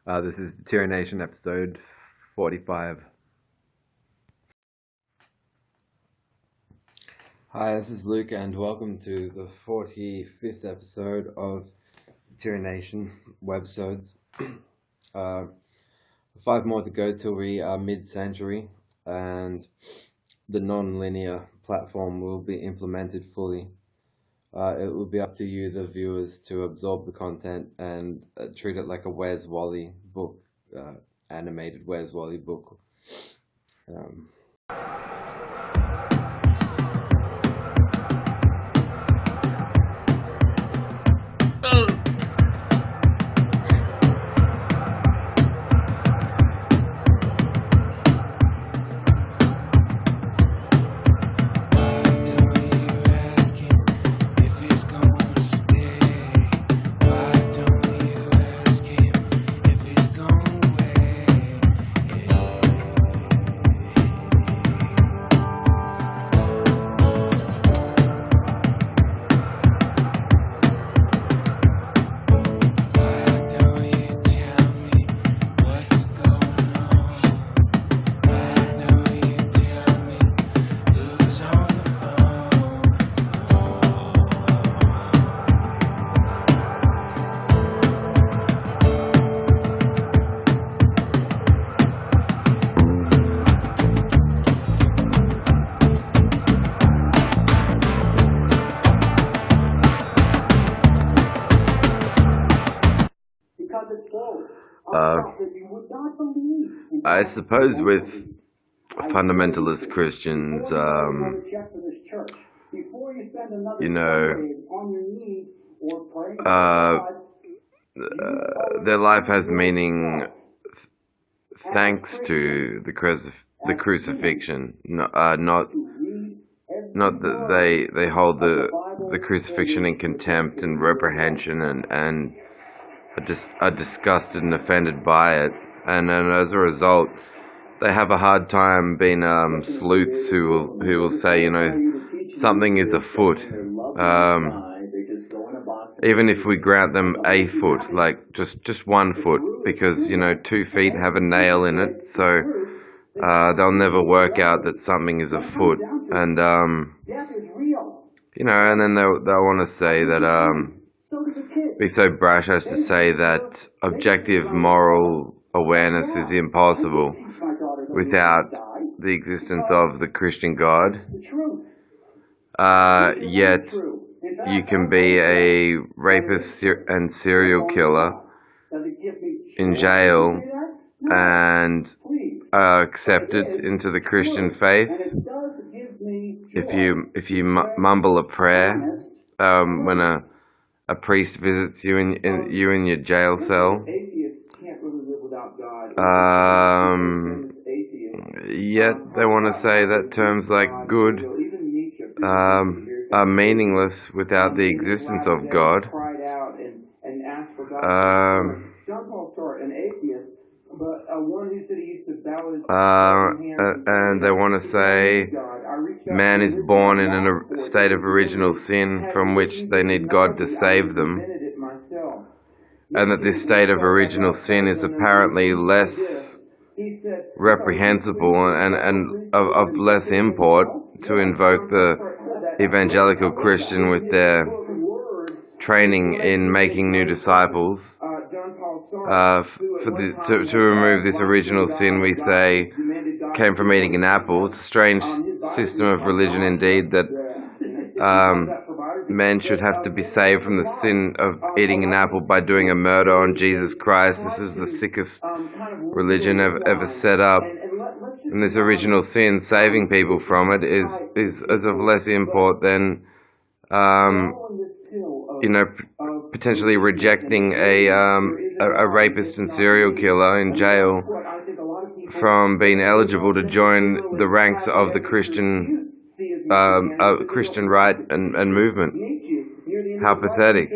This is DETERIORNATION episode 45. Hi, this is Luke, and welcome to the 45th episode of DETERIORNATION webisodes. 5 more to go till we are mid-century, and the non-linear platform will be implemented fully. It will be up to you, the viewers, to absorb the content and treat it like a Where's Wally book, animated Where's Wally book. I suppose with fundamentalist Christians, their life has meaning thanks to the crucifixion. Not that they hold the crucifixion in contempt and reprehension and are disgusted and offended by it. And as a result, they have a hard time being sleuths who will say, something is afoot. Even if we grant them a foot, like just 1 foot, because 2 feet have a nail in it, so they'll never work out that something is afoot. And and then they'll want to say that be so brash as to say that objective moral awareness is impossible without the existence of the Christian God. Yet you can be a rapist and serial killer in jail and accepted into the Christian faith if you mumble a prayer when a priest visits you in your jail cell. Yet they want to say that terms like good are meaningless without the existence of God. And they want to say man is born in a state of original sin from which they need God to save them, and that this state of original sin is apparently less reprehensible and of less import to invoke the evangelical Christian with their training in making new disciples. To remove this original sin, we say, came from eating an apple. It's a strange system of religion indeed, that men should have to be saved from the sin of eating an apple by doing a murder on Jesus Christ. This is the sickest religion ever set up. And this original sin, saving people from it, is of less import than potentially rejecting a rapist and serial killer in jail from being eligible to join the ranks of the Christian right and movement. How pathetic.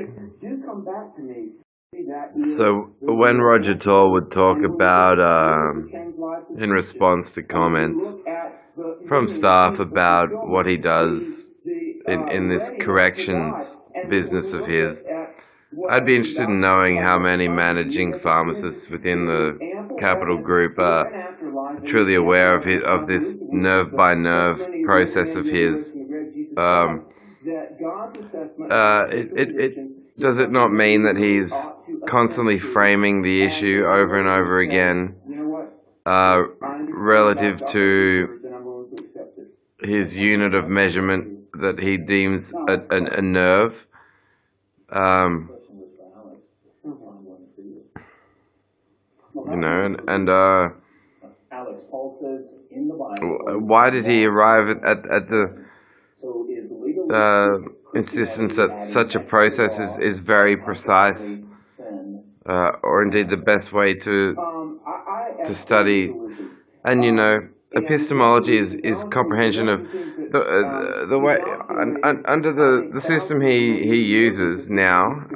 So when Roger Toll would talk about, in response to comments from staff about what he does in this corrections business of his, I'd be interested in knowing how many managing pharmacists within the Capital Group are truly aware of this nerve by nerve process of his. Does it not mean that he's constantly framing the issue over and over again relative to his unit of measurement that he deems a nerve? Why did he arrive at the insistence that such a process is very precise, or indeed the best way to study? And epistemology is comprehension of the way under the system he uses now.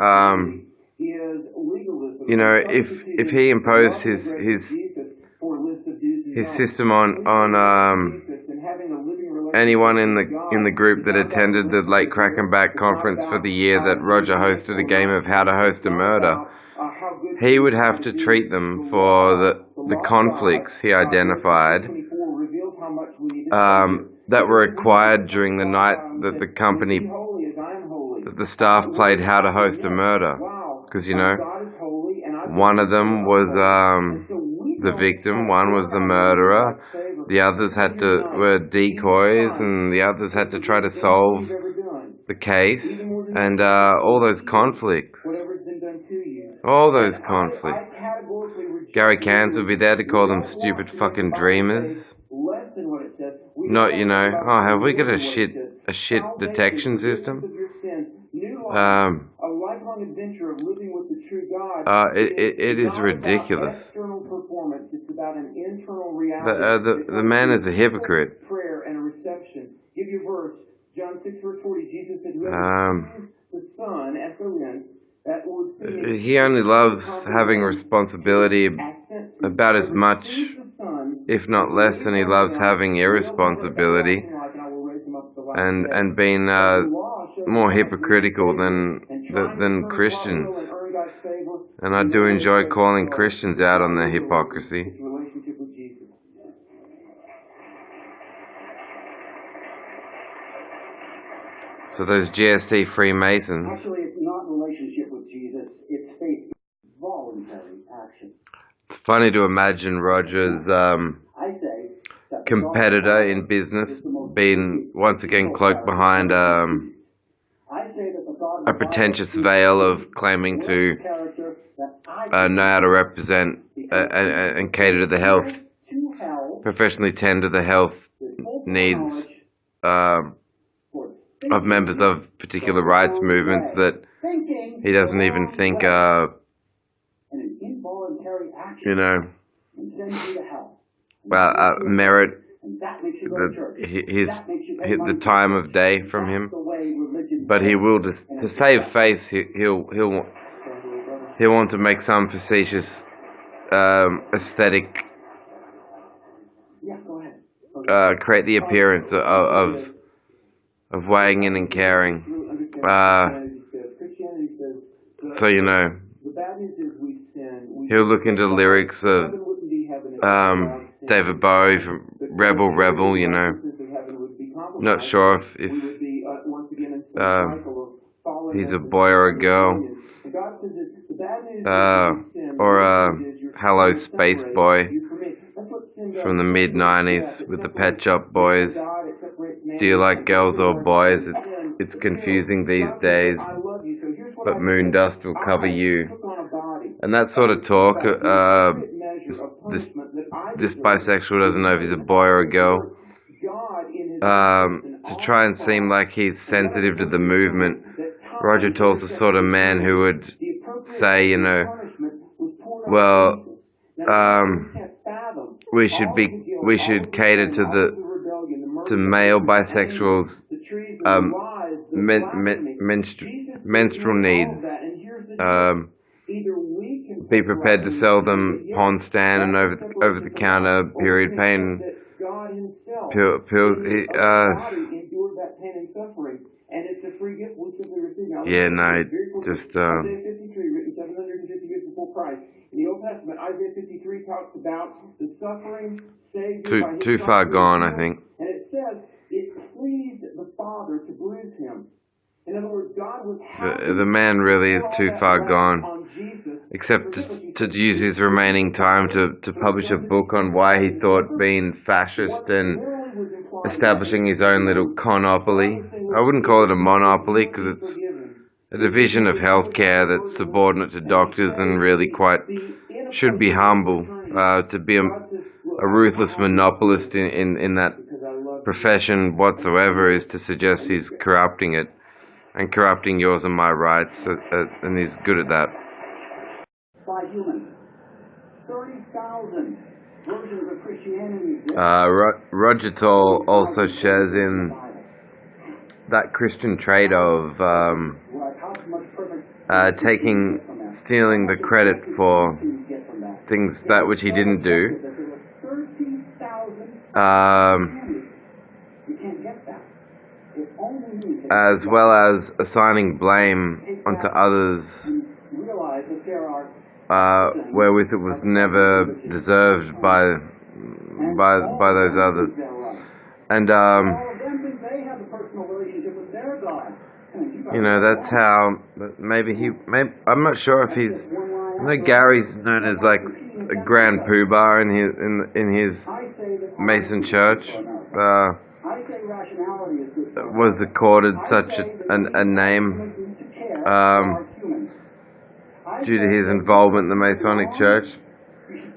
If he imposed his system on anyone in the group that attended the Lake Krakenback conference for the year that Roger hosted a game of How to Host a Murder, he would have to treat them for the conflicts he identified that were acquired during the night that the staff played How to Host a Murder. Because, one of them was the victim, one was the murderer, the others were decoys, and the others had to try to solve the case, and all those conflicts. Gary Cairns would be there to call them stupid fucking dreamers. Not, have we got a shit detection system? It is ridiculous. The man is a hypocrite. He only loves having responsibility about as much, if not less, than he loves having irresponsibility, and being more hypocritical than Christians. And I do enjoy calling Christians out on their hypocrisy. So those GST Freemasons. Actually, it's not relationship with Jesus, it's faith, voluntary action. It's funny to imagine Roger's competitor in business being once again cloaked behind a pretentious veil of claiming to know how to represent and cater to the health, professionally tend to the health needs of members of particular rights movements that he doesn't even think merit the time of day from him. But he will, to save face, he'll want to make some facetious aesthetic, create the appearance of weighing in and caring. So he'll look into the lyrics of David Bowie from Rebel, Not sure if he's a boy or a girl, or Hello Space Boy from the mid-90s with the Pet Shop Boys. Do you like girls or boys? It's confusing these days, but moon dust will cover you. And that sort of talk, this bisexual doesn't know if he's a boy or a girl, to try and seem like he's sensitive to the movement. Roger Tall's the sort of man who would say, we should cater to male bisexuals' menstrual needs. Be prepared to sell them pawn stand and over the counter period pain pills. just Isaiah 53, written 750 years before Christ. In the Old Testament, Isaiah 53 talks about the suffering Savior too far gone, I think. And it says, it pleased the Father to bruise him. In other words, God was happy. The man really is too far gone. Except to use his remaining time to publish a book on why he thought being fascist and establishing his own little conopoly. I wouldn't call it a monopoly because it's a division of healthcare that's subordinate to doctors and really should be humble. To be a ruthless monopolist in that profession whatsoever is to suggest he's corrupting it and corrupting yours and my rights, and he's good at that. By humans. 30,000 versions of Christianity. Roger Toll also shares in that Christian trait of stealing the credit for things that which he didn't do, as well as assigning blame onto others wherewith it was never deserved by those others. And you know, that's how maybe I'm not sure if he's, I know Gary's known as like a grand poobah in his Mason church. Was accorded such a name due to his involvement in the Masonic Church.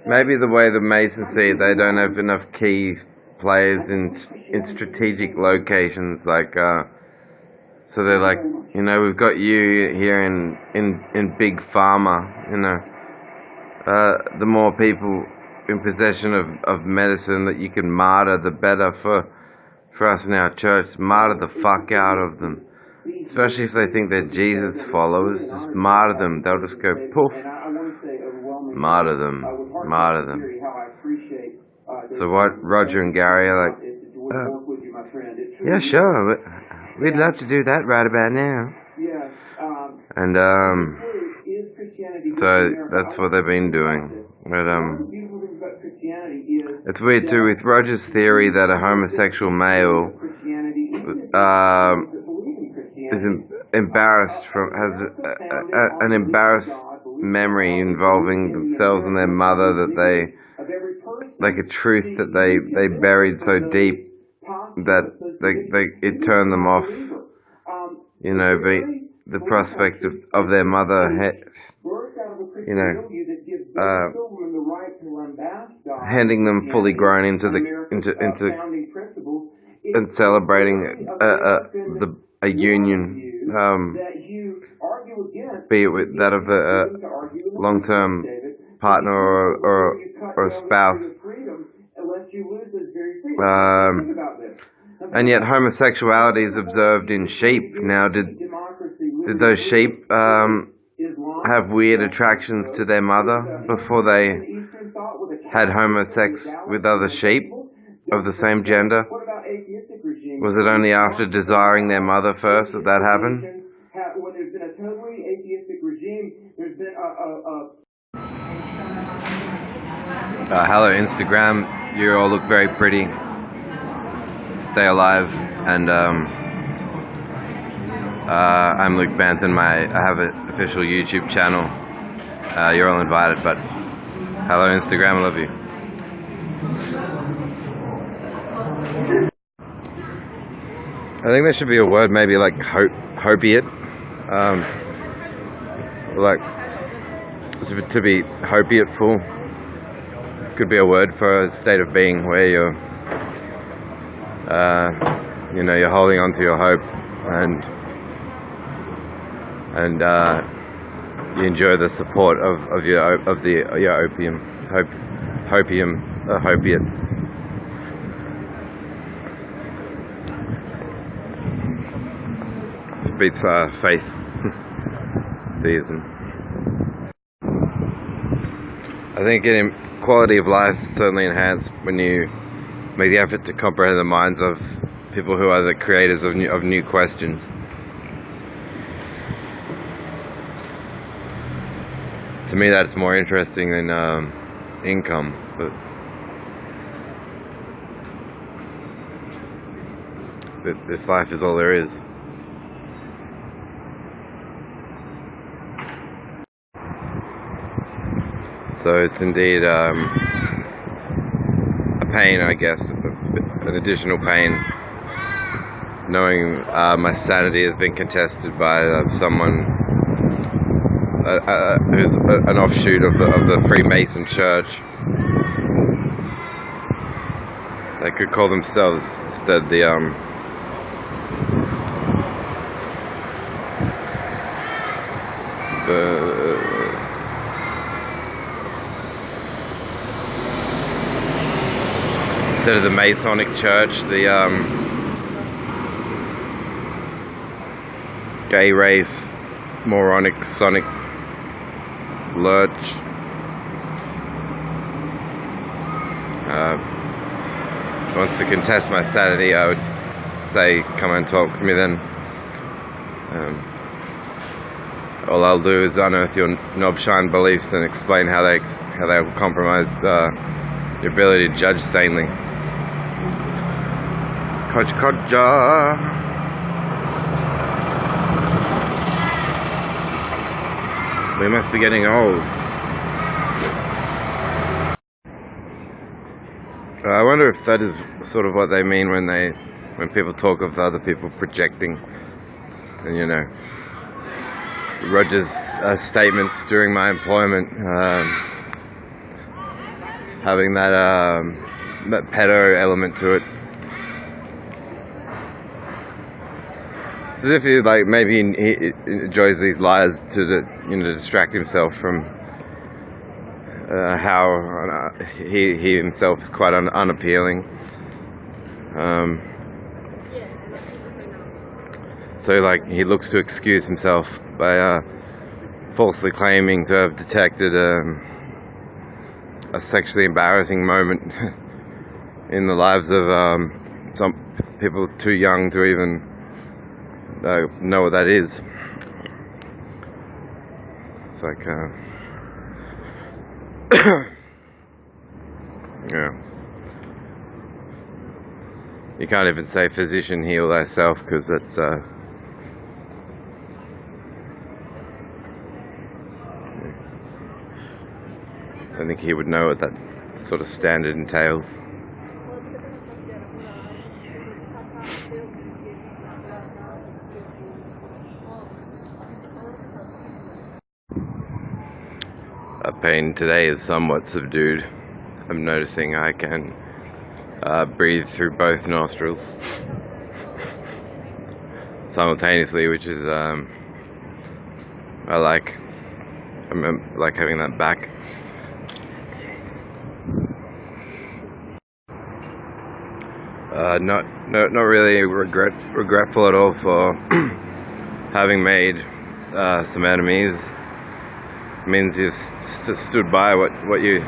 Maybe the way the Masons see it, they don't have enough key players in strategic locations, like so they're like, you know, we've got you here in big pharma, you know, the more people in possession of medicine that you can martyr, the better for us in our church. Martyr the fuck out of them. Especially if they think they're Jesus followers, just martyr them. They'll just go poof. Martyr them. Martyr them. So what Roger and Gary are like, yeah, sure, we'd love to do that right about now. And so that's what they've been doing. But it's weird too with Roger's theory that a homosexual male is embarrassed has an embarrassed memory involving themselves and their mother, that they, like a truth that they buried so deep that it turned them off, you know, the prospect of their mother you know, handing them fully grown into and celebrating a union, be it with that of a long-term partner or a spouse. And yet homosexuality is observed in sheep. Now, did those sheep have weird attractions to their mother before they had homosex with other sheep of the same gender? Was it only after desiring their mother first that happened? When there's been a totally atheistic regime, there's been hello Instagram, you all look very pretty. Stay alive. And I'm Luke Banton. I have an official YouTube channel. You're all invited, but hello Instagram, I love you. I think there should be a word, maybe like hopiate, like to be hopiateful. Could be a word for a state of being where you're, you know, you're holding on to your hope and you enjoy the support of your opium, hopiate. Beats face season. I think quality of life is certainly enhanced when you make the effort to comprehend the minds of people who are the creators of new questions. to me that's more interesting than income. But this life is all there is. So it's indeed a pain, I guess, an additional pain, knowing my sanity has been contested by someone who's an offshoot of the Freemason Church. They could call themselves instead instead of the Masonic Church, the gay race, moronic, sonic lurch. Wants to contest my sanity, I would say, come and talk to me then. All I'll do is unearth your knobshine beliefs and explain how they will compromise your ability to judge sanely. Koja. We must be getting old. I wonder if that is sort of what they mean when people talk of other people projecting. And you know, Roger's statements during my employment, having that pedo element to it. It's as if he maybe he enjoys these lies to distract himself from how he himself is quite unappealing. So he looks to excuse himself by falsely claiming to have detected a sexually embarrassing moment in the lives of some people too young to even know what that is. It's like yeah. You can't even say physician heal thyself, because that's I think he would know what that sort of standard entails. Pain today is somewhat subdued. I'm noticing I can breathe through both nostrils simultaneously, which is I like having that back. Not really regretful at all for having made some enemies. It means you've stood by what you.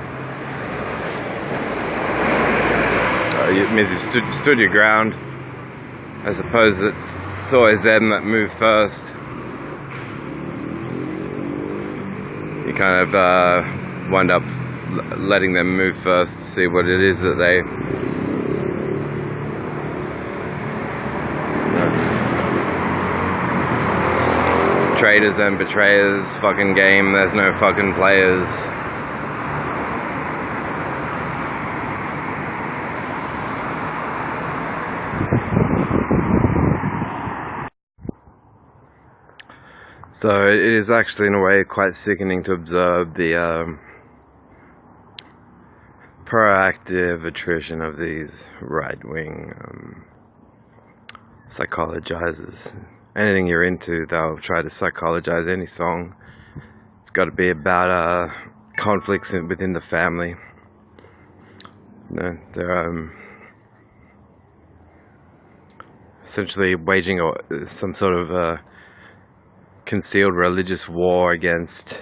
It means you stood your ground. I suppose it's always them that move first. You kind of wind up letting them move first to see what it is that they. Traitors and betrayers, fucking game, there's no fucking players. So it is actually in a way quite sickening to observe the proactive attrition of these right-wing psychologizers. Anything you're into, they'll try to psychologize any song. It's got to be about conflicts within the family. They're essentially waging some sort of concealed religious war against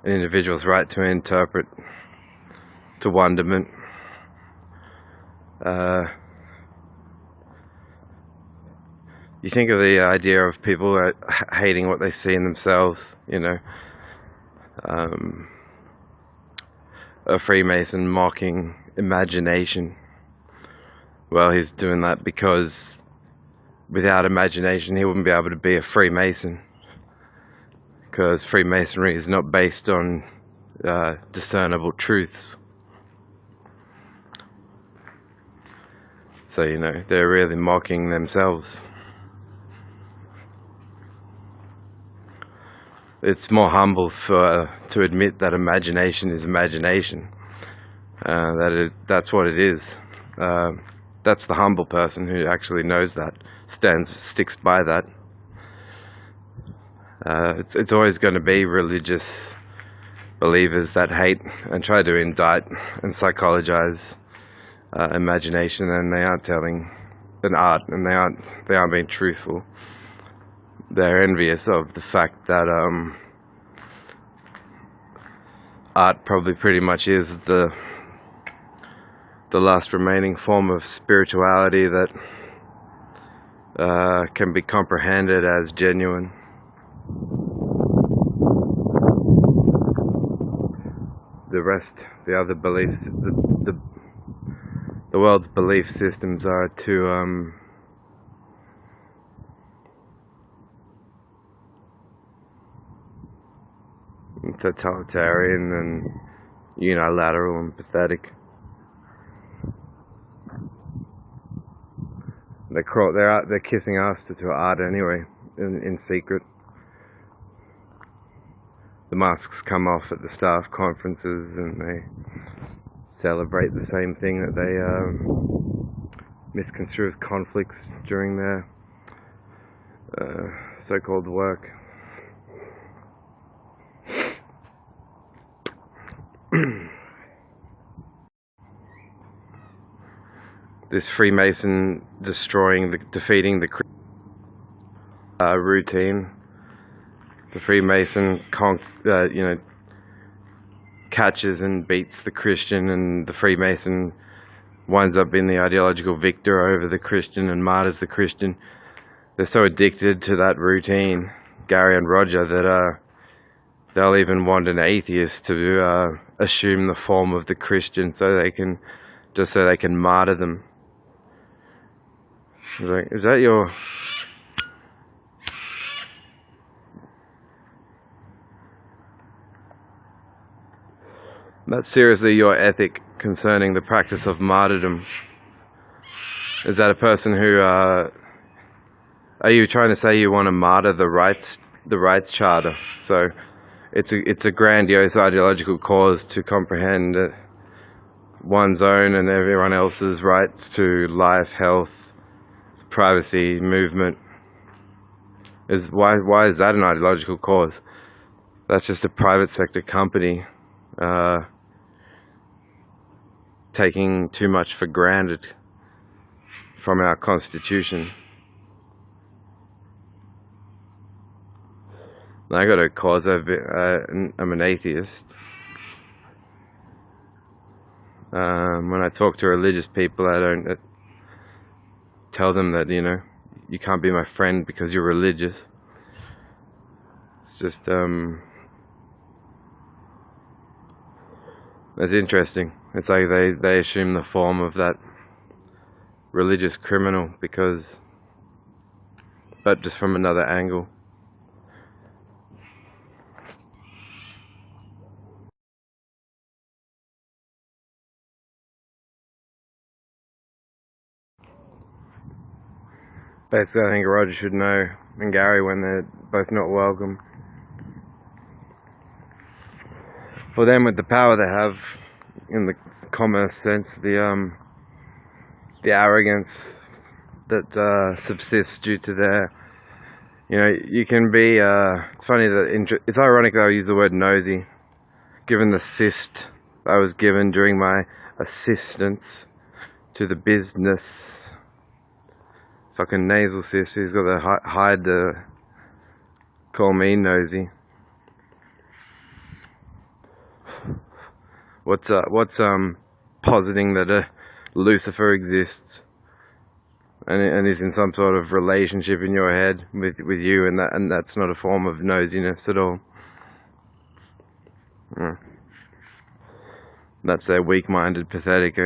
an individual's right to interpret, to wonderment. You think of the idea of people hating what they see in themselves, a Freemason mocking imagination. Well, he's doing that because without imagination he wouldn't be able to be a Freemason, because Freemasonry is not based on discernible truths. So, you know, they're really mocking themselves. It's more humble to admit that imagination is imagination. That's what it is. That's the humble person who actually knows that, sticks by that. It's always going to be religious believers that hate and try to indict and psychologize imagination, and they aren't telling an art, and they aren't being truthful. They're envious of the fact that art probably pretty much is the last remaining form of spirituality that can be comprehended as genuine. The other beliefs, the world's belief systems are too totalitarian and unilateral and pathetic. They're kissing ass to art anyway, in secret. The masks come off at the staff conferences and they celebrate the same thing that they misconstrue as conflicts during their so-called work. This Freemason defeating the routine. The Freemason catches and beats the Christian, and the Freemason winds up being the ideological victor over the Christian and martyrs the Christian. They're so addicted to that routine, Gary and Roger, that they'll even want an atheist to assume the form of the Christian so they can martyr them. Like, is that your... That's seriously your ethic concerning the practice of martyrdom? Is that a person who... are you trying to say you want to martyr the rights charter? So it's a grandiose ideological cause to comprehend one's own and everyone else's rights to life, health, privacy, movement. Why is that an ideological cause? That's just a private sector company taking too much for granted from our Constitution. I got a cause. I'm an atheist. When I talk to religious people, I don't tell them that, you know, you can't be my friend because you're religious. It's just it's interesting. It's like they assume the form of that religious criminal but just from another angle. Basically, I think Roger should know, and Gary, when they're both not welcome. For them, with the power they have, in the commerce sense, the arrogance that subsists due to their, you know, you can be. It's funny that it's ironic that I use the word nosy, given the cyst I was given during my assistance to the business. Fucking nasal cyst. He's got to hide to call me nosy. What's positing that Lucifer exists and is in some sort of relationship in your head with you, and that's not a form of nosiness at all. That's their weak-minded, pathetic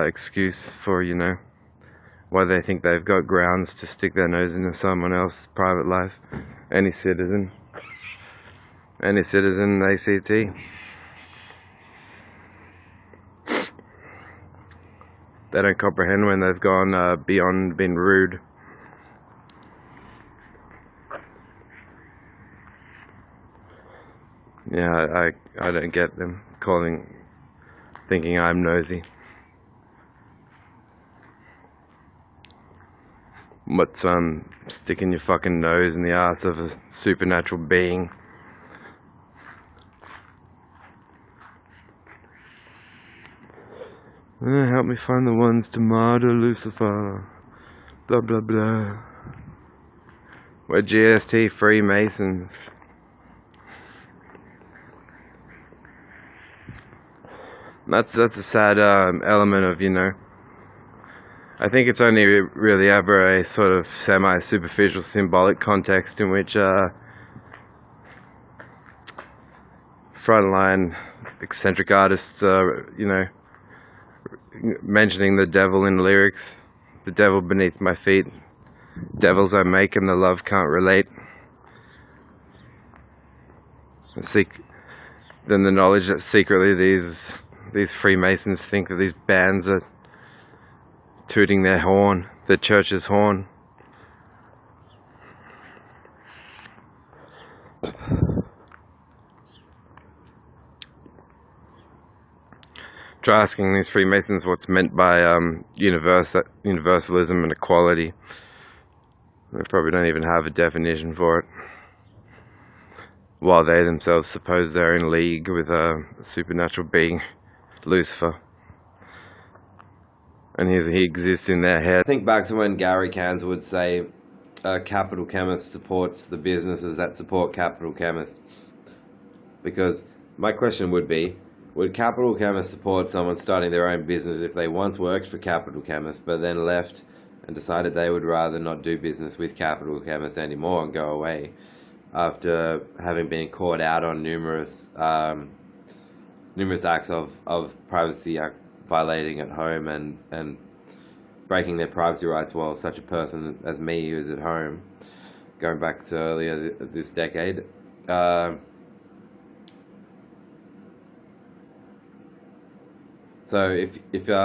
excuse for, you know, why they think they've got grounds to stick their nose into someone else's private life. Any citizen ACT. They don't comprehend when they've gone beyond being rude. Yeah, I don't get them thinking I'm nosy. What's sticking your fucking nose in the ass of a supernatural being? Help me find the ones to martyr Lucifer. Blah blah blah. We're GST Freemasons. That's a sad element of, you know. I think it's only really ever a sort of semi-superficial symbolic context in which frontline eccentric artists are, you know, mentioning the devil in lyrics. The devil beneath my feet. Devils I make and the love can't relate. Then the knowledge that secretly these Freemasons think that these bands are tooting their horn, the church's horn. Try asking these Freemasons what's meant by universalism and equality. They probably don't even have a definition for it. While they themselves suppose they're in league with a supernatural being, Lucifer. And he exists in their head. Think back to when Gary Cantor would say, capital chemist supports the businesses that support capital chemists. Because my question would be, would capital chemists support someone starting their own business if they once worked for capital chemists but then left and decided they would rather not do business with capital chemists anymore and go away after having been caught out on numerous acts of privacy violating at home and breaking their privacy rights while such a person as me who's at home, going back to earlier this decade, so if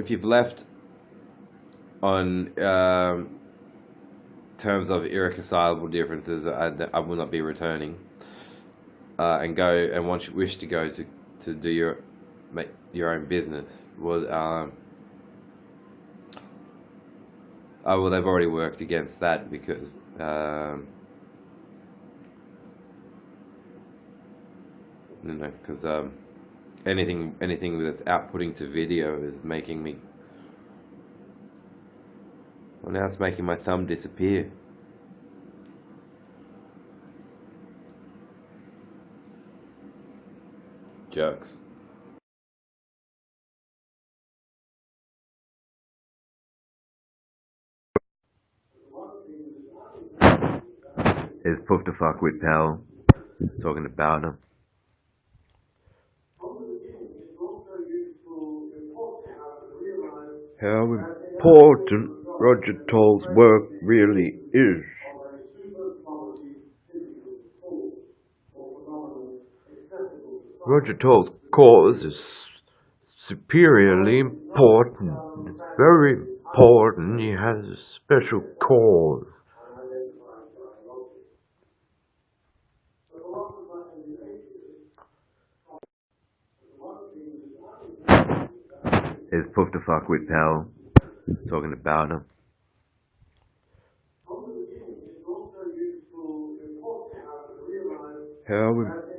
you've left on terms of irreconcilable differences, I will not be returning. And go and wish to go to do make your own business. Well, well, they've already worked against that because you know, because anything that's outputting to video is making me. Well, now it's making my thumb disappear. Jerks. Is Fvck0ff with pal talking about him. How important Roger Toll's work really is. Roger Toll's cause is superiorly important. It's very important. He has a special cause. Is Fvck0ff with pal talking about him. How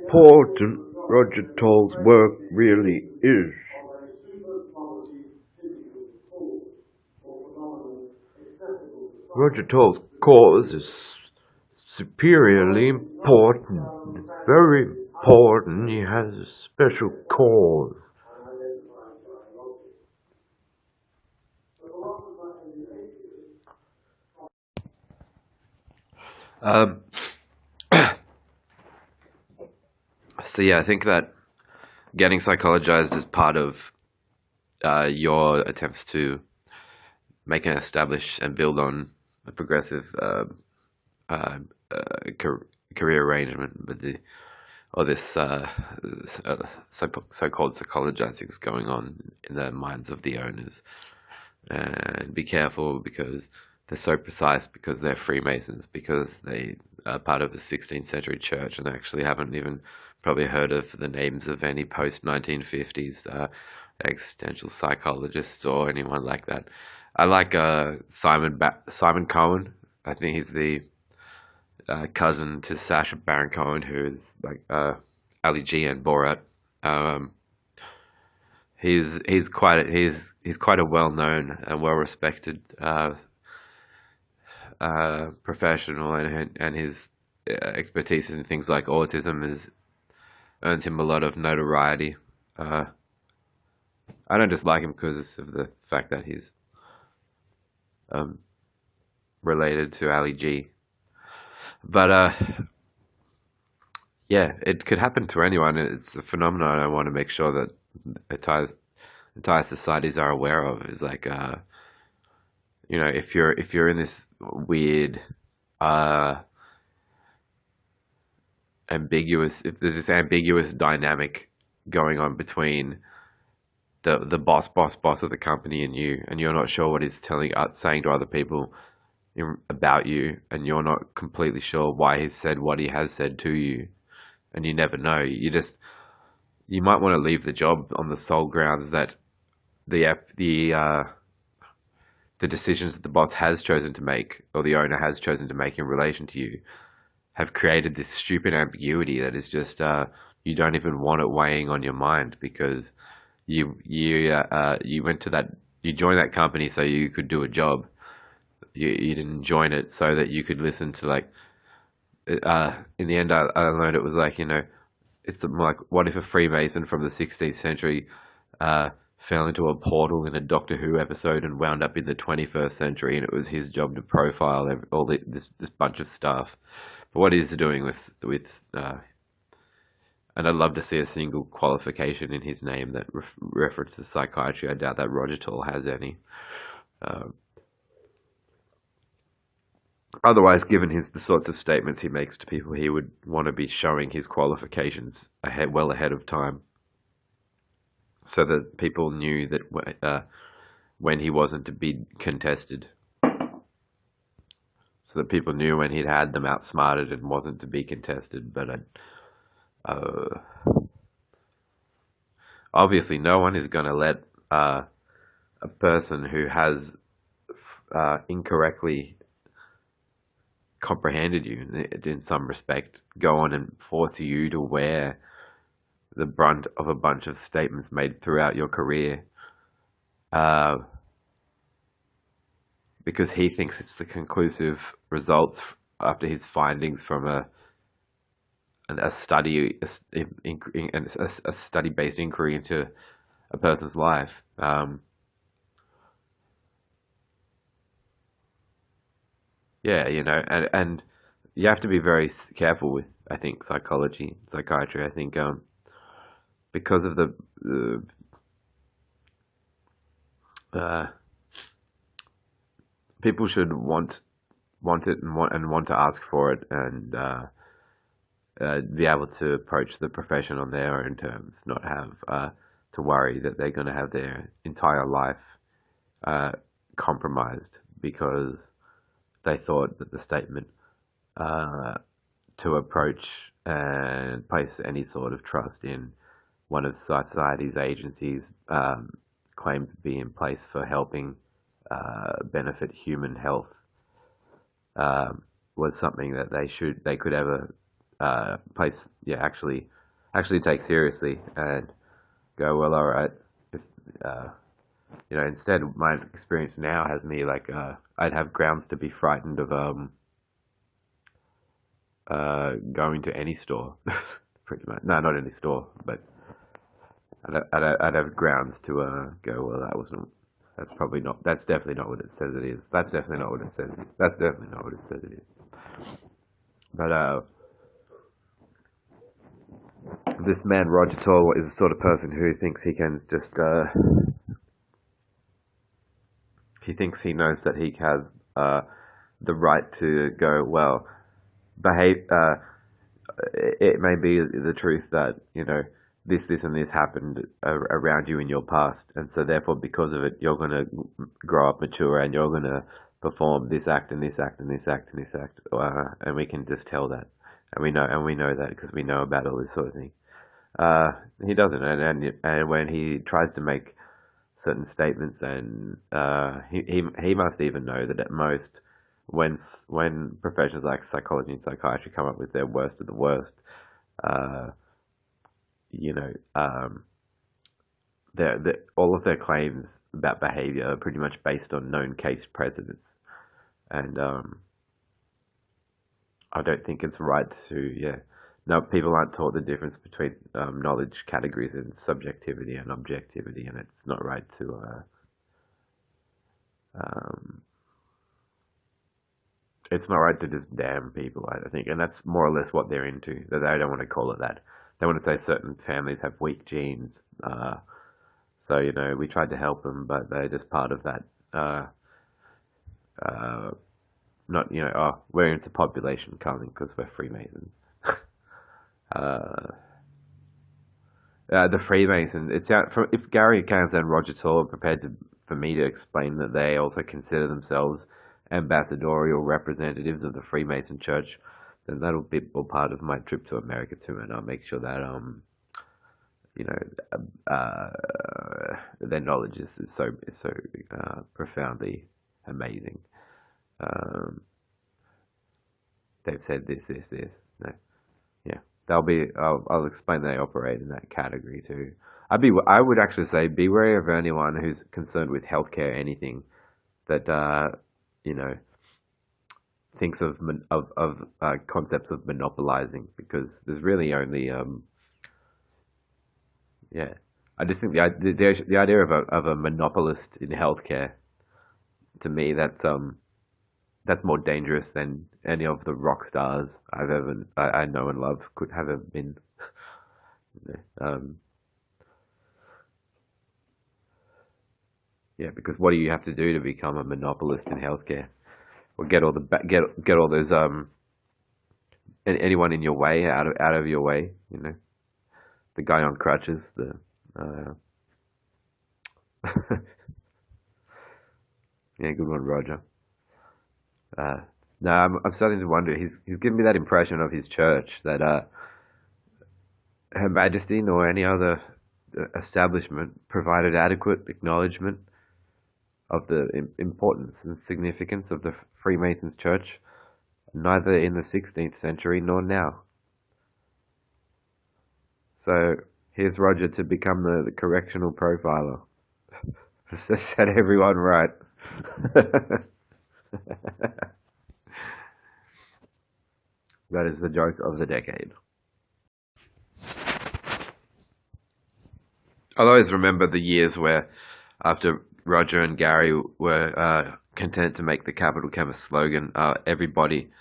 important Roger Toll's work really is. Roger Toll's cause is superiorly important. It's very important. He has a special cause. So yeah, I think that getting psychologized is part of your attempts to make and establish and build on a progressive uh, career arrangement with the or this so-called psychologizing is going on in the minds of the owners. And be careful because they're so precise, because they're Freemasons, because they are part of the 16th century church and actually haven't even probably heard of the names of any post-1950s existential psychologists or anyone like that. I like Simon Cohen. I think he's the cousin to Sacha Baron Cohen, who is like Ali G and Borat. Um, he's quite a well known and well respected professional, and his expertise in things like autism has earned him a lot of notoriety. I don't just like him because of the fact that he's um, related to Ali G, but yeah, it could happen to anyone. It's a phenomenon I want to make sure that entire societies are aware of. Is like, if you're in this weird, if there's this ambiguous dynamic going on between the boss of the company and you, and you're not sure what he's saying to other people about you, and you're not completely sure why he said what he has said to you, and you never know. You might want to leave the job on the sole grounds that the decisions that the boss has chosen to make, or the owner has chosen to make in relation to you, have created this stupid ambiguity that is just you don't even want it weighing on your mind, because you joined that company so you could do a job. You didn't join it so that you could listen to, like, in the end I learned it was like, it's like, what if a Freemason from the 16th century fell into a portal in a Doctor Who episode and wound up in the 21st century, and it was his job to profile this bunch of stuff. But what he's doing with and I'd love to see a single qualification in his name that references psychiatry. I doubt that Roger Toll has any. Otherwise, given the sorts of statements he makes to people, he would want to be showing his qualifications well ahead of time, so that people knew that when he wasn't to be contested, so that people knew when he'd had them outsmarted and wasn't to be contested. But obviously, no one is going to let a person who has incorrectly comprehended you in some respect go on and force you to wear the brunt of a bunch of statements made throughout your career, because he thinks it's the conclusive results after his findings from a study-based inquiry into a person's life. Yeah, and you have to be very careful with, I think, psychiatry. I think because of the people should want it and want to ask for it, and be able to approach the profession on their own terms, not have to worry that they're going to have their entire life compromised because they thought that the statement to approach and place any sort of trust in one of society's agencies claimed to be in place for helping benefit human health was something that they could ever actually take seriously, and go, well, all right. If, instead, my experience now has me like I'd have grounds to be frightened of going to any store, pretty much. No, not any store, but I'd have grounds to go, well, that's definitely not what it says it is. That's definitely not what it says. That's definitely not what it says it is. But This man Roger Tor is the sort of person who thinks he can just he thinks he knows that he has the right to go, well, behave. It may be the truth that, you know, this and this happened around you in your past, and so therefore because of it you're going to grow up mature and you're going to perform this act and this act and this act and this act, and we can just tell that, and we know that because we know about all this sort of thing. He doesn't, and when he tries to make certain statements, and he must even know that at most, when professions like psychology and psychiatry come up with their worst of the worst, you know, all of their claims about behaviour are pretty much based on known case precedents, and I don't think it's right to No, people aren't taught the difference between knowledge categories and subjectivity and objectivity, and it's not right to it's not right to just damn people, I think, and that's more or less what they're into. That they don't want to call it that. They want to say certain families have weak genes. So, you know, we tried to help them, but they're just part of that. Not, you know, oh, we're into population culling because we're Freemasons. The Freemasons, if Gary Cairns and Roger Tor are prepared for me to explain that they also consider themselves ambassadorial representatives of the Freemason Church, then that'll be all part of my trip to America too, and I'll make sure that you know, their knowledge is so profoundly amazing. They've said this. No, yeah, I'll explain they operate in that category too. I would actually say be wary of anyone who's concerned with healthcare, anything that you know, thinks of concepts of monopolizing, because there's really only yeah. I just think the idea of a monopolist in healthcare, to me, that's more dangerous than any of the rock stars I know and love could have ever been. You know, yeah, because what do you have to do to become a monopolist in healthcare? Or get all those anyone in your way out of your way, you know, the guy on crutches, the yeah, good one, Roger. No, I'm starting to wonder. He's given me that impression of his church that Her Majesty nor any other establishment provided adequate acknowledgement of the importance and significance of the Freemasons Church, neither in the 16th century nor now. So here's Roger to become the correctional profiler. Set everyone right. That is the joke of the decade. I'll always remember the years where, after Roger and Gary were content to make the Capital Chemist slogan, everybody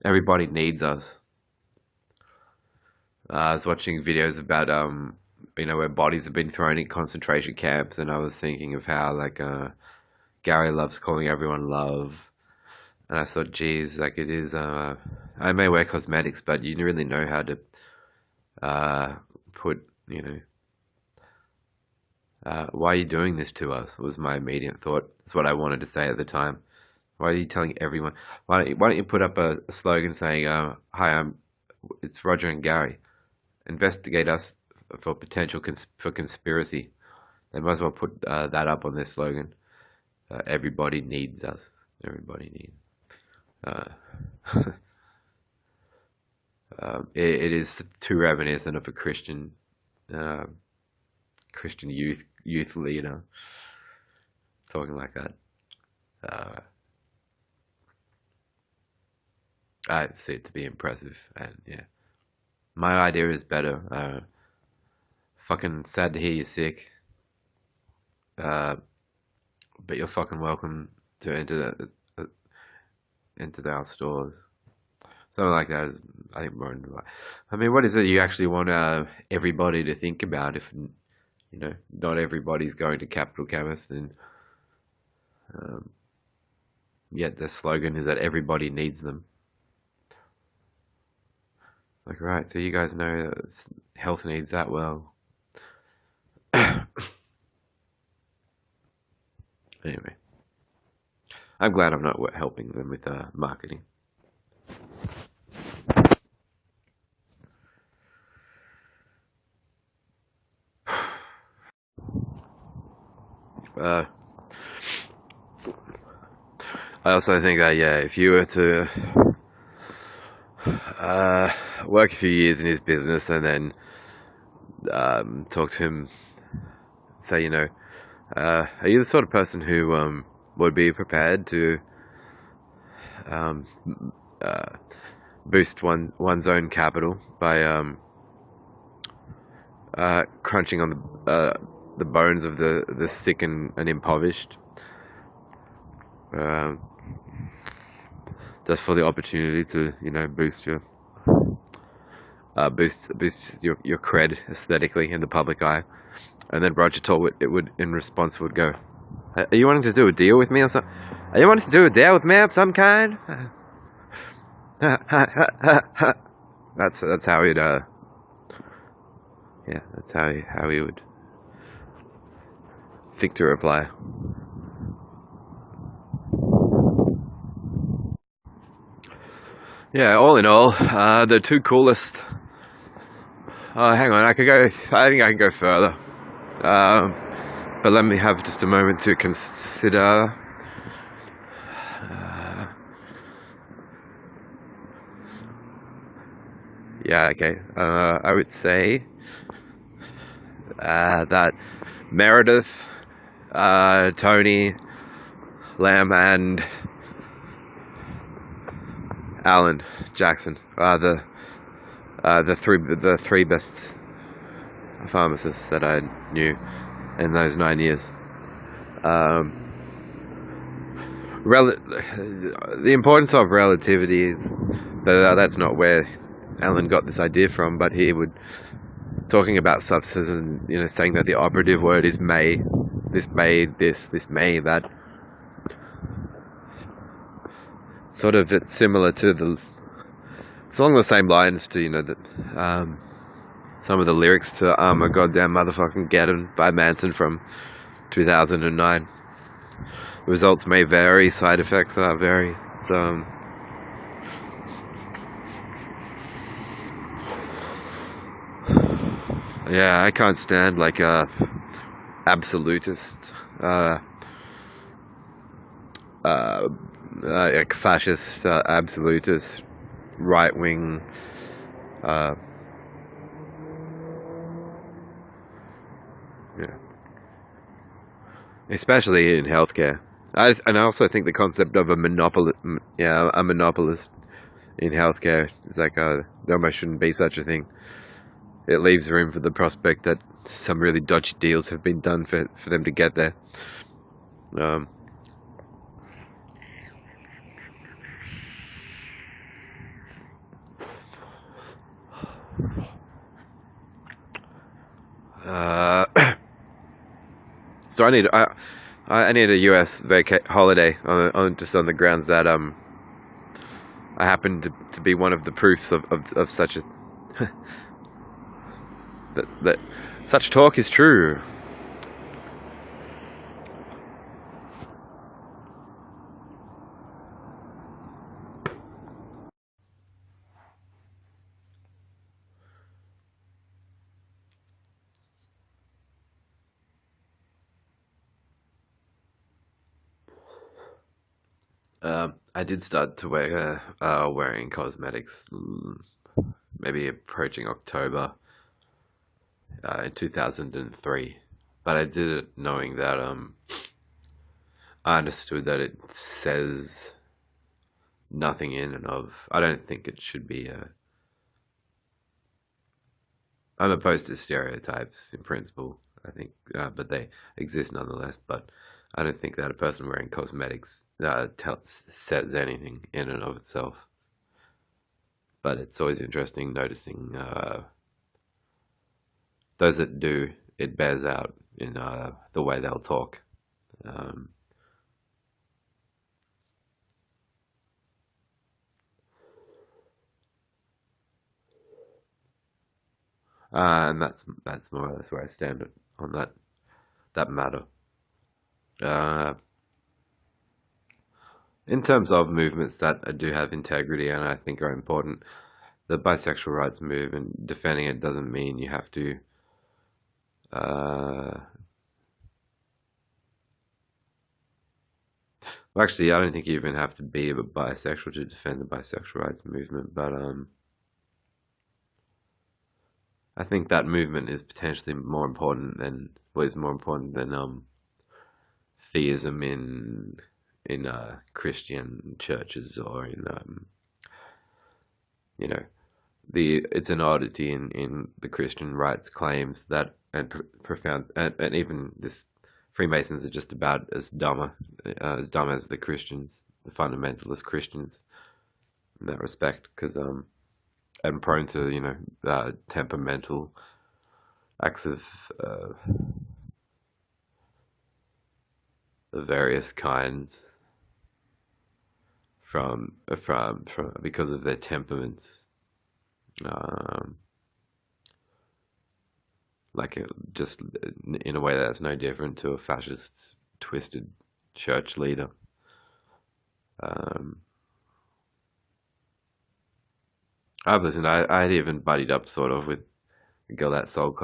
needs us. I was watching videos about you know, where bodies have been thrown in concentration camps, and I was thinking of how, like, Gary loves calling everyone love, and I thought, geez, like, it is. I may wear cosmetics, but you really know how to put, you know. Why are you doing this to us? Was my immediate thought. That's what I wanted to say at the time. Why are you telling everyone? Why don't you put up a slogan saying, "Hi, it's Roger and Gary. Investigate us for potential for conspiracy." They might as well put that up on their slogan. Everybody needs us. Everybody needs. It is too reminiscent of a Christian youth leader talking like that. I see it to be impressive, and yeah, my idea is better. Fucking sad to hear you're sick, but you're fucking welcome to enter our stores. Something like that is, I think, more. I mean, what is it you actually want everybody to think about if, not everybody's going to Capital Chemist, and um, yet the slogan is that everybody needs them. Like, right, so you guys know that health needs that well. Anyway, I'm glad I'm not helping them with marketing. I also think that, yeah, if you were to work a few years in his business and then talk to him, say, are you the sort of person who would be prepared to um, boost one's own capital by crunching on the bones of the sick and impoverished, just for the opportunity to boost your your cred aesthetically in the public eye. And then Roger told it would, in response, would go, "Are you wanting to do a deal with me or something? Are you wanting to do a deal with me of some kind?" That's how he'd yeah, that's how he would think to reply. Yeah, all in all, the two coolest. Hang on, I think I can go further. But let me have just a moment to consider. Yeah, okay. I would say that Meredith, Tony, Lamb, and Alan Jackson are the three best pharmacists that I knew in those 9 years. The importance of relativity, that's not where Alan got this idea from, but he would, talking about substances and saying that the operative word is may, this may this may that. Sort of, it's similar to it's along the same lines to that some of the lyrics to "I'm a Goddamn Motherfucking Get-'Em" by Manson from 2009. Results may vary, side effects vary. So, yeah, I can't stand like absolutist, like fascist, absolutist, right wing. Yeah, especially in healthcare. And I also think the concept of a monopolist in healthcare is like there almost shouldn't be such a thing. It leaves room for the prospect that some really dodgy deals have been done for them to get there. So I need a US holiday on just on the grounds that I happen to be one of the proofs of such a that such talk is true. I did start to wearing cosmetics, maybe approaching October in 2003, but I did it knowing that I understood that it says nothing in and of. I don't think it should be. I'm opposed to stereotypes in principle. I think, but they exist nonetheless. But I don't think that a person wearing cosmetics says anything in and of itself. but it's always interesting noticing those that do. It bears out in the way they'll talk. Um, and that's more or less where I stand on that matter. Uh, in terms of movements that do have integrity and I think are important, the bisexual rights movement, defending it doesn't mean you have to well, actually, I don't think you even have to be a bisexual to defend the bisexual rights movement, but I think that movement is potentially more important than was more important than theism in Christian churches or in you know it's an oddity in the Christian rights claims that and profound and even this Freemasons are just about as dumb as the Christians, the fundamentalist Christians in that respect, because and prone to temperamental acts of various kinds from because of their temperaments, um, just in a way that's no different to a fascist, twisted church leader. Listen, I had even buddied up sort of with a girl that sold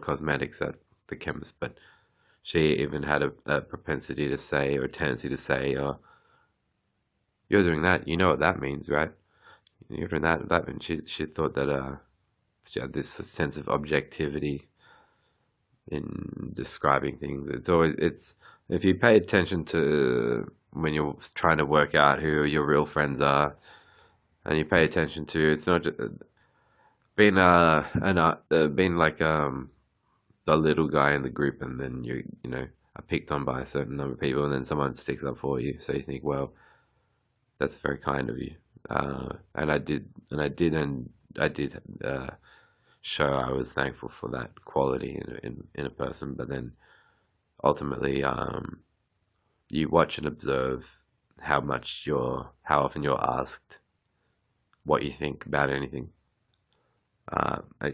cosmetics at the chemist, but she even had a propensity to say, or a tendency to say, "Oh, you're doing that. You know what that means, right? You're doing that. That." And she thought that she had this sense of objectivity in describing things. It's if you pay attention to when you're trying to work out who your real friends are, and you pay attention to it's not just being being like the little guy in the group, and then you know are picked on by a certain number of people, and then someone sticks up for you. So you think, well, that's very kind of you. And I did show I was thankful for that quality in a person. But then ultimately, you watch and observe how often you're asked what you think about anything.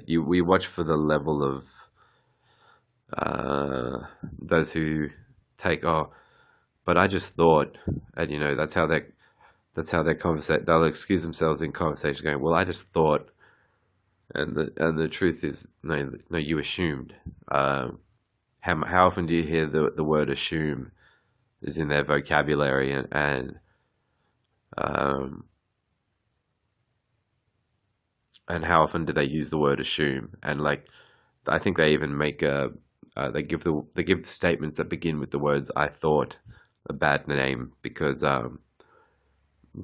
We watch for the level of those who take, oh, but I just thought, and that's how they conversate. They'll excuse themselves in conversation, going, "Well, I just thought," and the truth is, no, you assumed. How often do you hear the word "assume" is in their vocabulary, and how often do they use the word "assume"? And I think they even make they give statements that begin with the words "I thought" a bad name because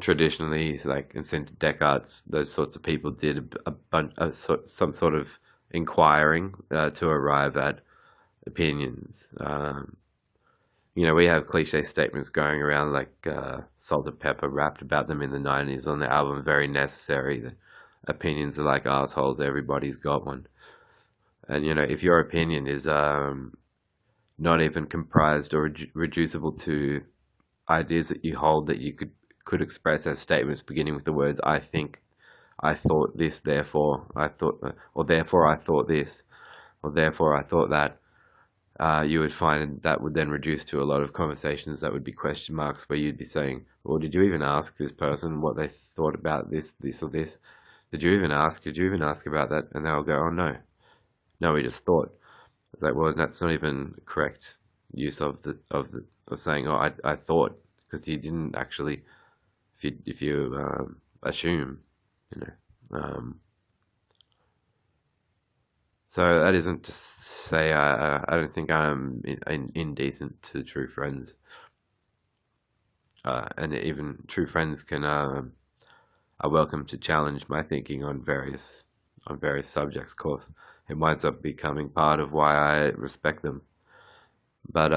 traditionally, and since Descartes, those sorts of people did some sort of inquiring to arrive at opinions. We have cliche statements going around like Salt and Pepper rapped about them in the 90s on the album Very Necessary. The opinions are like assholes, everybody's got one. And if your opinion is not even comprised or reducible to ideas that you hold that you could express as statements beginning with the words "I think," "I thought this," "therefore I thought," or "therefore I thought this," or "therefore I thought that," you would find that would then reduce to a lot of conversations that would be question marks, where you'd be saying, "Well, did you even ask this person what they thought about this, or this? Did you even ask? Did you even ask about that?" And they'll go, "Oh no, we just thought." It's like, well, that's not even correct use of saying, "Oh, I thought," because you didn't actually. If you assume, you know. So that isn't to say I don't think I'm indecent to true friends, and even true friends are welcome to challenge my thinking on various subjects. Of course, it winds up becoming part of why I respect them. But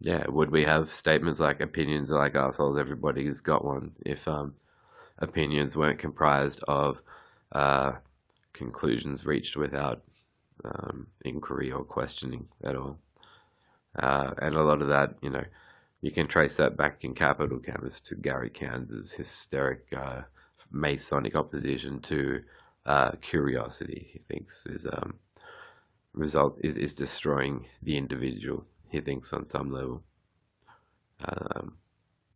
yeah, would we have statements like opinions are like assholes, everybody's got one, if opinions weren't comprised of uh, conclusions reached without inquiry or questioning at all? And a lot of that, you can trace that back in capital canvas to Gary Cairns' hysteric Masonic opposition to curiosity. He thinks is destroying the individual. He thinks on some level,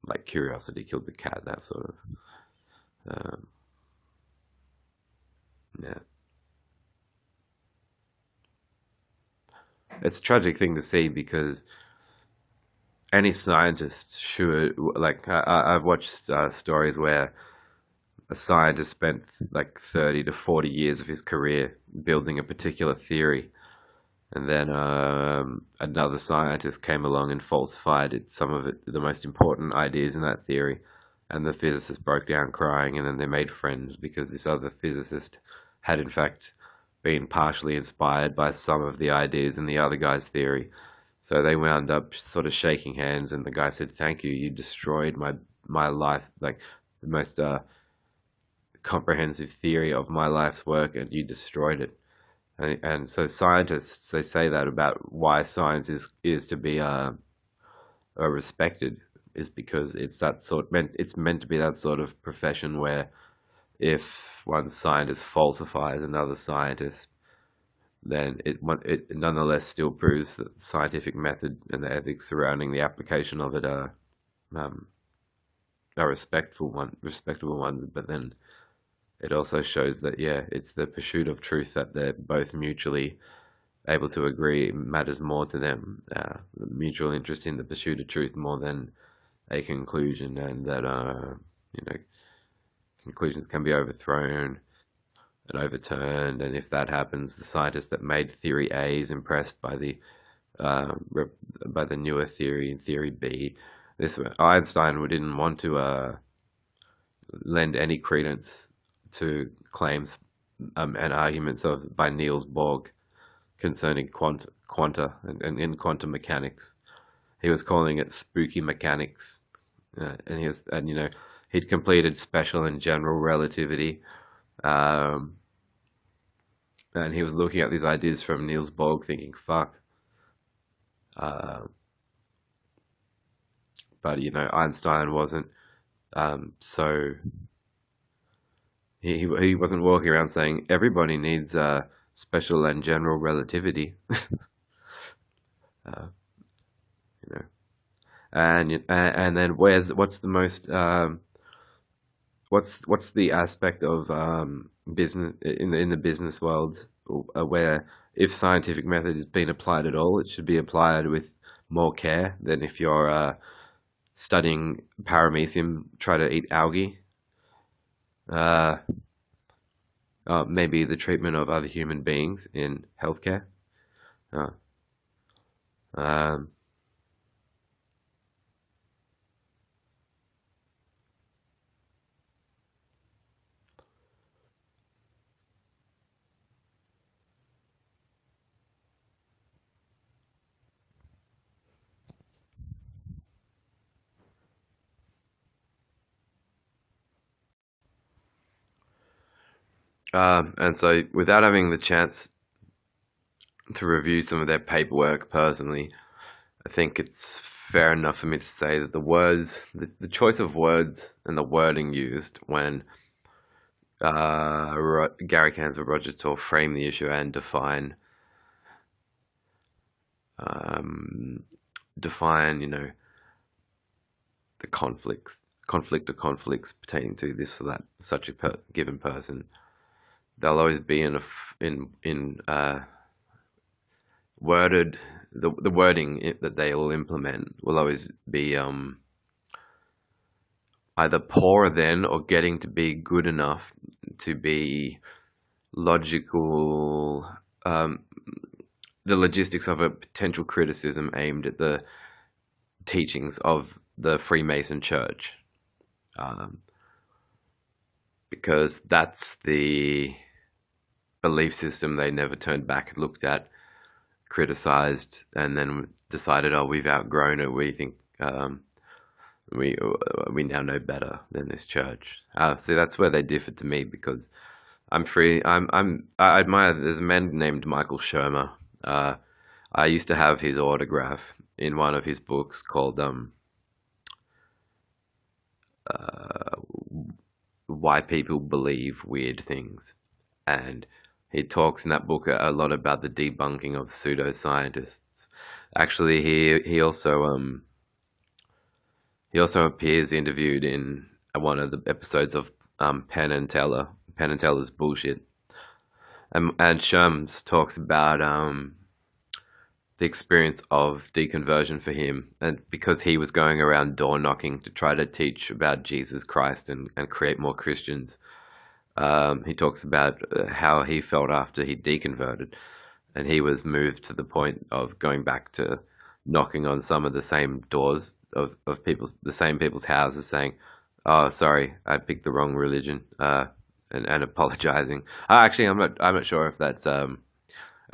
like curiosity killed the cat. That sort of, yeah. It's a tragic thing to see because any scientist should like I've watched stories where a scientist spent like 30 to 40 years of his career building a particular theory, and then another scientist came along and falsified some of the most important ideas in that theory, and the physicist broke down crying, and then they made friends because this other physicist had in fact been partially inspired by some of the ideas in the other guy's theory. So they wound up sort of shaking hands, and the guy said, "Thank you. You destroyed my life, like the most comprehensive theory of my life's work, and you destroyed it." And so scientists, they say that about why science is to be respected, is because it's meant to be that sort of profession where if one scientist falsifies another scientist, then it nonetheless still proves that the scientific method and the ethics surrounding the application of it um, are respectable ones. But then it also shows that, yeah, it's the pursuit of truth that they're both mutually able to agree matters more to them. The mutual interest in the pursuit of truth more than a conclusion, and that conclusions can be overthrown and overturned. And if that happens, the scientist that made theory A is impressed by the newer theory in theory B. Einstein didn't want to lend any credence to claims and arguments by Niels Bohr concerning quanta and in quantum mechanics. He was calling it spooky mechanics, and he'd completed special and general relativity, and he was looking at these ideas from Niels Bohr, thinking, "Fuck." But Einstein wasn't so. He wasn't walking around saying everybody needs special and general relativity, uh, you know. And then what's the most what's the aspect of business in the business world where if scientific method is being applied at all, it should be applied with more care than if you're studying paramecium, try to eat algae. Uh, Maybe the treatment of other human beings in healthcare. Uh, um, and so, without having the chance to review some of their paperwork personally, I think it's fair enough for me to say that the choice of words and the wording used when Gary Cairns and Roger Tor frame the issue and um, define, the conflict or conflicts pertaining to this or that such a given person. They'll always be in worded the wording that they will implement will always be either poor then or getting to be good enough to be logical, the logistics of a potential criticism aimed at the teachings of the Freemason Church, because that's the belief system they never turned back and looked at, criticized and then decided, oh, we've outgrown it. We think we now know better than this church. See, that's where they differ to me, because I'm free. I admire. There's a man named Michael Shermer. I used to have his autograph in one of his books called uh, Why People Believe Weird Things, and he talks in that book a lot about the debunking of pseudoscientists. Actually, he also appears interviewed in one of the episodes of Penn and Teller. Penn and Teller's Bullshit, and Sherms talks about the experience of deconversion for him, and because he was going around door knocking to try to teach about Jesus Christ and create more Christians. He talks about how he felt after he deconverted, and he was moved to the point of going back to knocking on some of the same doors of the same people's houses, saying, "Oh, sorry, I picked the wrong religion," and apologizing. Actually, I'm not sure if that's a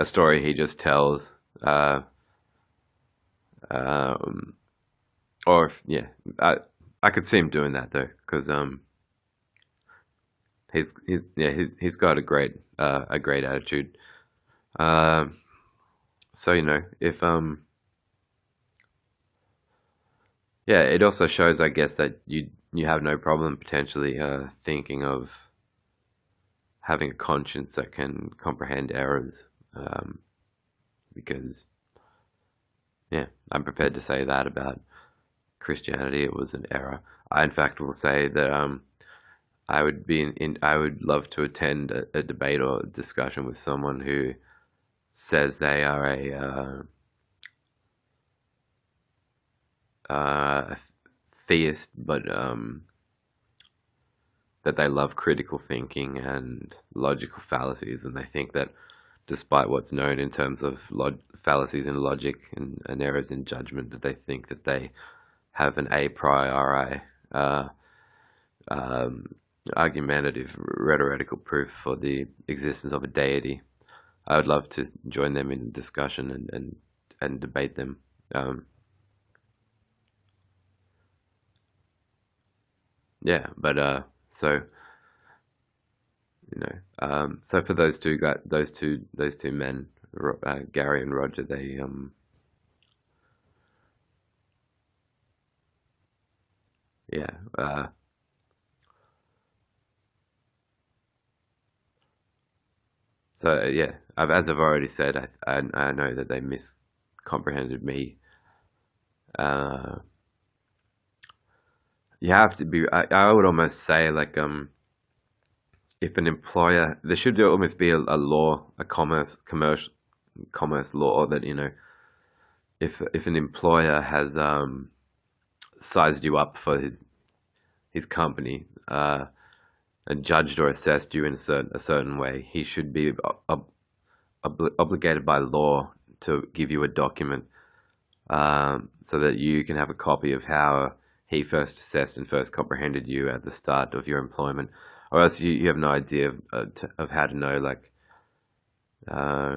story he just tells, um, or if, yeah, I could see him doing that though, because he's got a great attitude. Um, so if yeah, it also shows, I guess, that you have no problem potentially thinking of having a conscience that can comprehend errors, um, because yeah, I'm prepared to say that about Christianity. It was an error. I in fact will say that I would love to attend a debate or discussion with someone who says they are a theist, but that they love critical thinking and logical fallacies, and they think that despite what's known in terms of fallacies in logic and errors in judgment, that they think that they have an a priori um, argumentative rhetorical proof for the existence of a deity. I would love to join them in discussion and debate them. Yeah, but so so for those two men, Gary and Roger, they yeah so yeah, as I've already said, I know that they miscomprehended me. Uh, you have to be. I would almost say, like, if an employer, there should almost be a law, a commerce law, that if an employer has sized you up for his company, and judged or assessed you in a certain way, he should be obligated by law to give you a document, so that you can have a copy of how he first assessed and first comprehended you at the start of your employment, or else you have no idea of how to know, like, uh,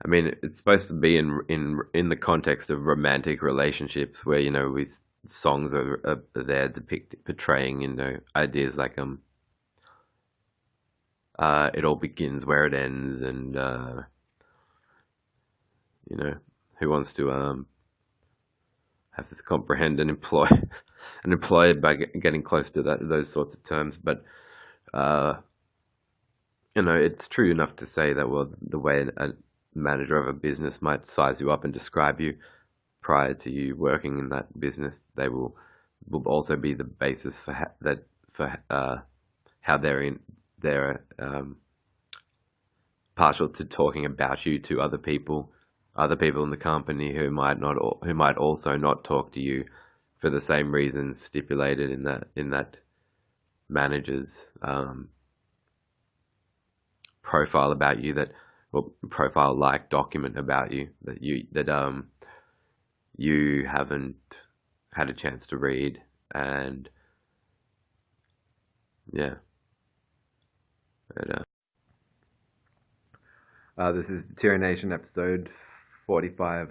I mean, it's supposed to be in the context of romantic relationships, where with songs are there portraying ideas like it all begins where it ends, and you know who wants to have to comprehend and employ an employer by getting close to those sorts of terms. But uh, it's true enough to say that, well, the way a manager of a business might size you up and describe you prior to you working in that business, they will also be the basis for how they're partial to talking about you to other people in the company who might also not talk to you for the same reasons stipulated in that manager's profile about you, or profile like document about you, that you haven't had a chance to read. And yeah, but, This is Deterioration episode 45.